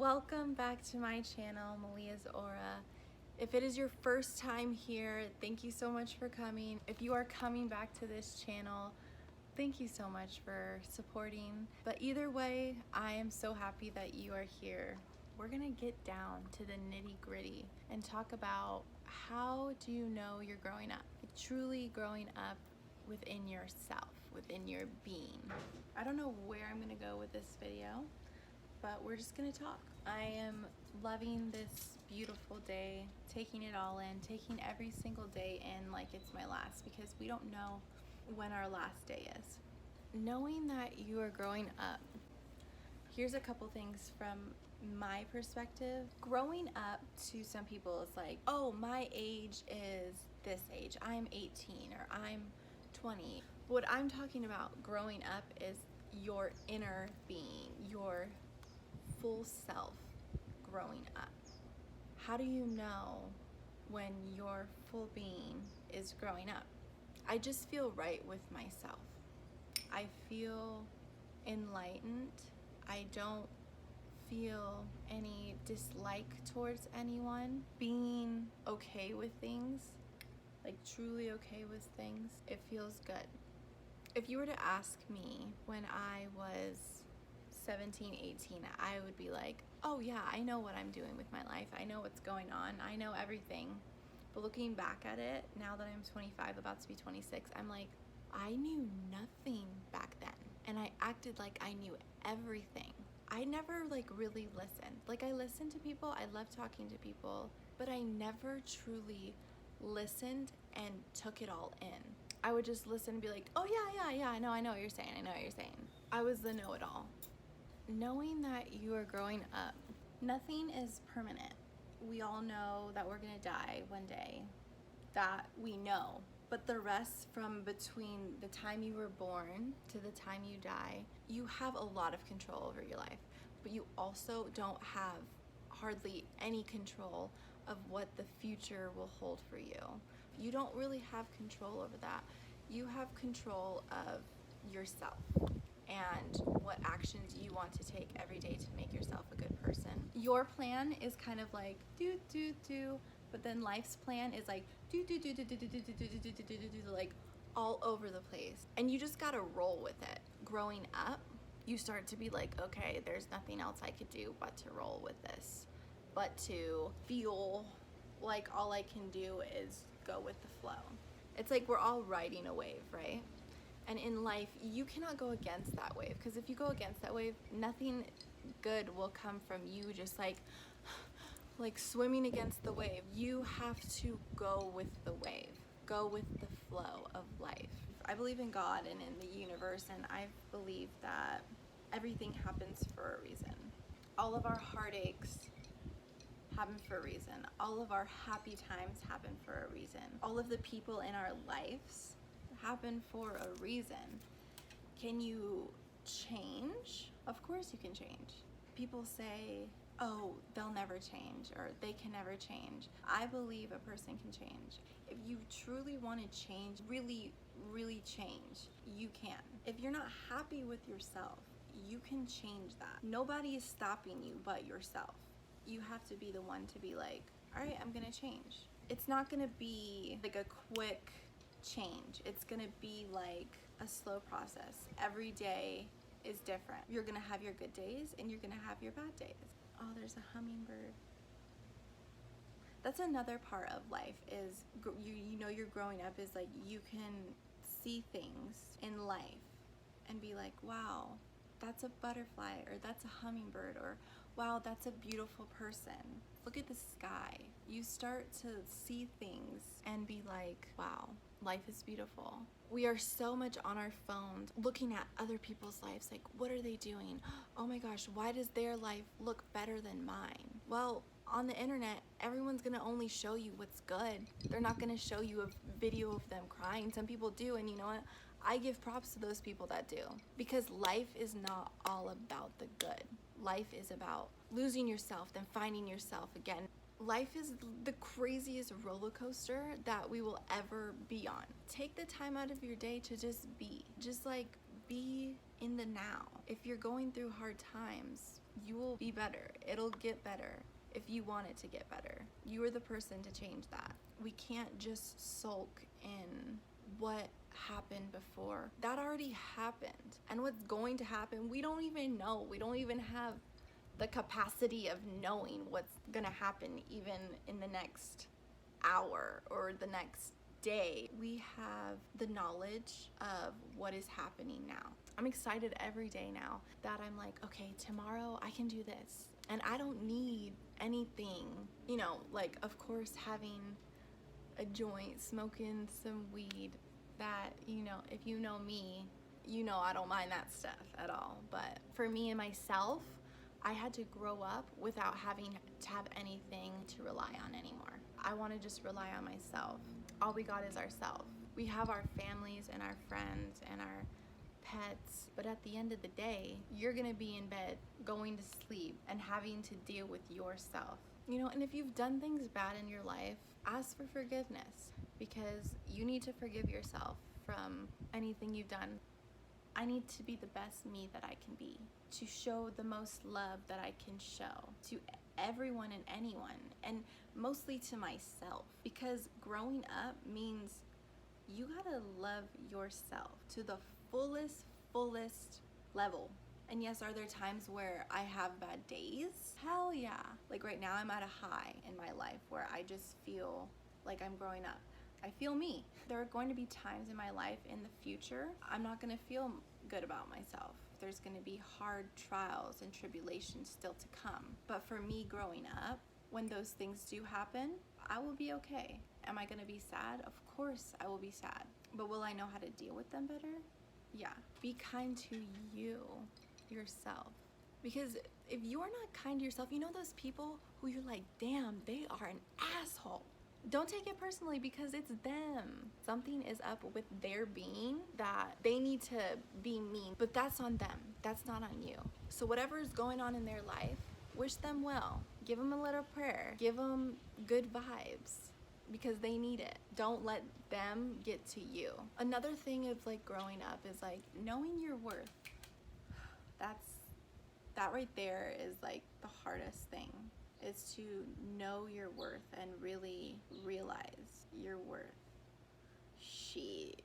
Welcome back to my channel, Malia's Aura. If it is your first time here, thank you so much for coming. If you are coming back to this channel, thank you so much for supporting. But either way, I am so happy that you are here. We're gonna get down to the nitty-gritty and talk about how do you know you're growing up? Truly growing up within yourself, within your being. I don't know where I'm gonna go with this video, but we're just gonna talk. I am loving this beautiful day, taking it all in, taking every single day in like it's my last, because we don't know when our last day is. Knowing that you are growing up, here's a couple things from my perspective. Growing up to some people is like, oh, my age is this age, I'm 18 or I'm 20. What I'm talking about growing up is your inner being, your full self growing up. How do you know when your full being is growing up? I just feel right with myself. I feel enlightened. I don't feel any dislike towards anyone. Being okay with things, like truly okay with things, it feels good. If you were to ask me when I was 17, 18, I would be like, oh yeah, I know what I'm doing with my life. I know what's going on. I know everything. But looking back at it, now that I'm 25, about to be 26, I'm like, I knew nothing back then. And I acted like I knew everything. I never like really listened. Like, I listened to people, I love talking to people, but I never truly listened and took it all in. I would just listen and be like, oh yeah, I know what you're saying. I know what you're saying. I was the know-it-all. Knowing that you are growing up, nothing is permanent. We all know that we're gonna die one day. That we know. But the rest from between the time you were born to the time you die, you have a lot of control over your life. But you also don't have hardly any control of what the future will hold for you. You don't really have control over that. You have control of yourself and what actions you want to take every day to make yourself a good person. Your plan is kind of like do, but then life's plan is like do, like all over the place. And you just gotta roll with it. Growing up, you start to be like, okay, there's nothing else I could do but to roll with this, but to feel like all I can do is go with the flow. It's like we're all riding a wave, right? And in life, you cannot go against that wave, because if you go against that wave, nothing good will come from you just like swimming against the wave. You have to go with the wave, go with the flow of life. I believe in God and in the universe, and I believe that everything happens for a reason. All of our heartaches happen for a reason. All of our happy times happen for a reason. All of the people in our lives happen for a reason. Can you change? Of course you can change. People say, oh, they'll never change, or they can never change. I believe a person can change. If you truly want to change, really change, you can. If you're not happy with yourself, you can change that. Nobody is stopping you but yourself. You have to be the one to be like, all right, I'm gonna change. It's not gonna be like a quick change. It's gonna be like a slow process. Every day is different. You're gonna have your good days and you're gonna have your bad days. Oh, there's a hummingbird. That's another part of life, is you know you're growing up, is like you can see things in life and be like, wow, that's a butterfly, or that's a hummingbird, or wow, that's a beautiful person. Look at the sky. You start to see things and be like, wow, life is beautiful. We are so much on our phones looking at other people's lives, like, what are they doing? Oh my gosh, why does their life look better than mine? Well, on the internet, everyone's gonna only show you what's good. They're not gonna show you a video of them crying. Some people do, and you know what? I give props to those people that do, because life is not all about the good. Life is about losing yourself, then finding yourself again. Life is the craziest roller coaster that we will ever be on. Take the time out of your day to just be. Just like be in the now. If you're going through hard times, You will be better. It'll get better if you want it to get better. You are the person to change that. We can't just sulk in what happened before. That already happened. And what's going to happen, we don't even know. We don't even have the capacity of knowing what's gonna happen even in the next hour or the next day. We have the knowledge of what is happening now. I'm excited every day now that I'm like, okay, tomorrow I can do this. And I don't need anything, you know, like, of course, having a joint, smoking some weed, that, you know, if you know me, you know I don't mind that stuff at all. But for me and myself, I had to grow up without having to have anything to rely on anymore. I want to just rely on myself. All we got is ourselves. We have our families and our friends and our pets, but at the end of the day, you're gonna be in bed, going to sleep, and having to deal with yourself. You know, and if you've done things bad in your life, ask for forgiveness, because you need to forgive yourself from anything you've done. I need to be the best me that I can be, to show the most love that I can show to everyone and anyone, and mostly to myself, because growing up means you gotta love yourself to the fullest level. And yes, are there times where I have bad days? Hell yeah. Like right now I'm at a high in my life where I just feel like I'm growing up. I feel me. There are going to be times in my life in the future I'm not gonna feel good about myself. There's gonna be hard trials and tribulations still to come. But for me growing up, when those things do happen, I will be okay. Am I gonna be sad? Of course I will be sad. But will I know how to deal with them better? Yeah. Be kind to yourself. Because if you are not kind to yourself, you know those people who you're like, damn, they are an asshole. Don't take it personally, because it's them. Something is up with their being that they need to be mean, but that's on them. That's not on you. So whatever is going on in their life, wish them well. Give them a little prayer. Give them good vibes, because they need it. Don't let them get to you. Another thing of like growing up is like knowing your worth. That right there is like the hardest thing, is to know your worth and really realize your worth. Shit.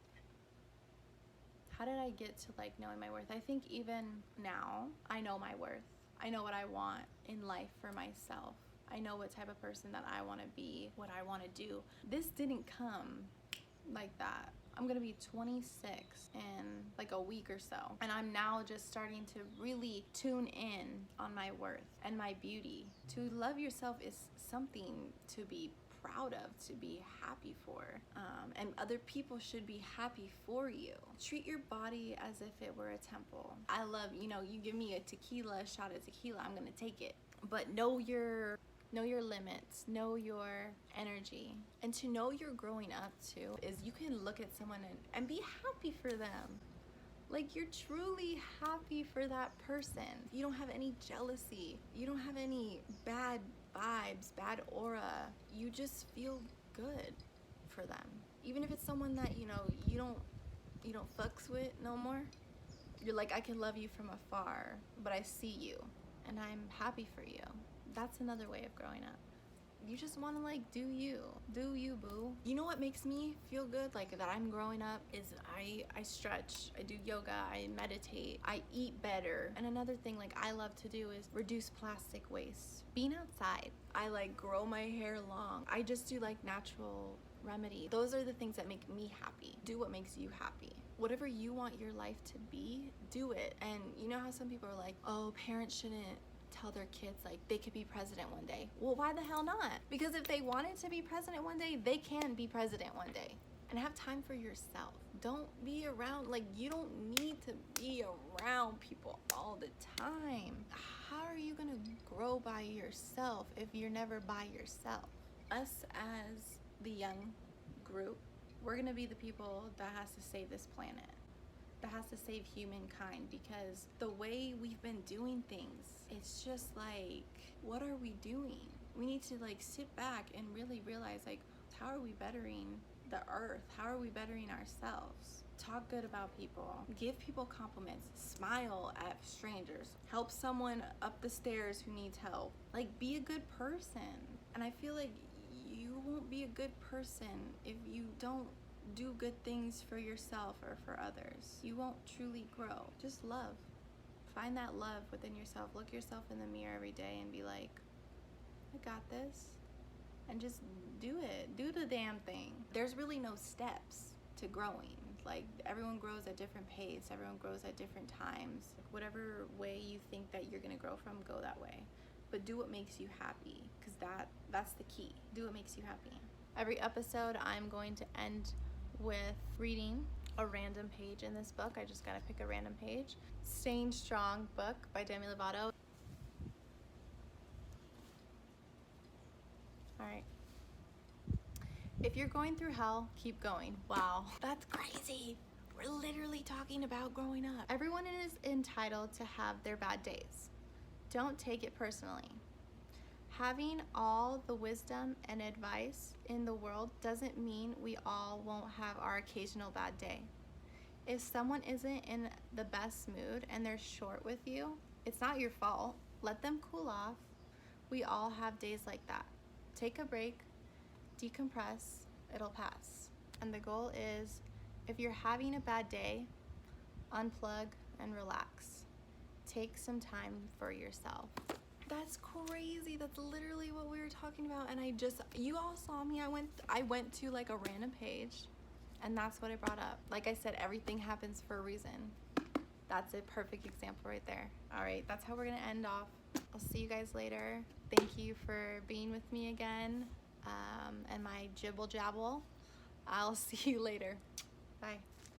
How did I get to like knowing my worth? I think even now I know my worth. I know what I want in life for myself. I know what type of person that I want to be, what I want to do. This didn't come like that. I'm gonna be 26 in like a week or so, and I'm now just starting to really tune in on my worth and my beauty. To love yourself is something to be proud of, to be happy for, and other people should be happy for you. Treat your body as if it were a temple. I love, you know, you give me a tequila, a shot of tequila, I'm gonna take it. But know your limits, know your energy. And to know you're growing up too is you can look at someone and be happy for them. Like you're truly happy for that person. You don't have any jealousy. You don't have any bad vibes, bad aura. You just feel good for them. Even if it's someone that, you know, you don't fucks with no more. You're like, I can love you from afar, but I see you and I'm happy for you. That's another way of growing up. You just want to like do you, boo. You know what makes me feel good, like that I'm growing up, is I stretch, I do yoga, I meditate, I eat better. And another thing like I love to do is reduce plastic waste. Being outside, I like grow my hair long. I just do like natural remedy. Those are the things that make me happy. Do what makes you happy. Whatever you want your life to be, do it. And you know how some people are like, oh, parents shouldn't tell their kids like they could be president one day. Well, why the hell not? Because if they wanted to be president one day, they can be president one day. And have time for yourself. Don't be around, like you don't need to be around people all the time. How are you gonna grow by yourself if you're never by yourself? Us as the young group, we're gonna be the people that has to save this planet, that has to save humankind, because the way we've been doing things, it's just like, what are we doing? We need to like sit back and really realize like, how are we bettering the earth? How are we bettering ourselves? Talk good about people. Give people compliments. Smile at strangers. Help someone up the stairs who needs help. Like, be a good person. And I feel like you won't be a good person if you don't do good things for yourself or for others. You won't truly grow. Just love. Find that love within yourself. Look yourself in the mirror every day and be like, I got this. And just do it. Do the damn thing. There's really no steps to growing. Like, everyone grows at different pace. Everyone grows at different times. Whatever way you think that you're gonna grow from, go that way. But do what makes you happy, because that's the key. Do what makes you happy. Every episode, I'm going to end with reading a random page in this book. I just gotta pick a random page. Staying Strong book by Demi Lovato. All right. If you're going through hell, keep going. Wow, that's crazy. We're literally talking about growing up. Everyone is entitled to have their bad days. Don't take it personally. Having all the wisdom and advice in the world doesn't mean we all won't have our occasional bad day. If someone isn't in the best mood and they're short with you, it's not your fault. Let them cool off. We all have days like that. Take a break, decompress, it'll pass. And the goal is, if you're having a bad day, unplug and relax. Take some time for yourself. That's crazy. That's literally what we were talking about. And you all saw me. I went to like a random page, and that's what I brought up. Like I said, everything happens for a reason. That's a perfect example right there. All right, that's how we're gonna end off. I'll see you guys later. Thank you for being with me again, and my jibble jabble. I'll see you later. Bye.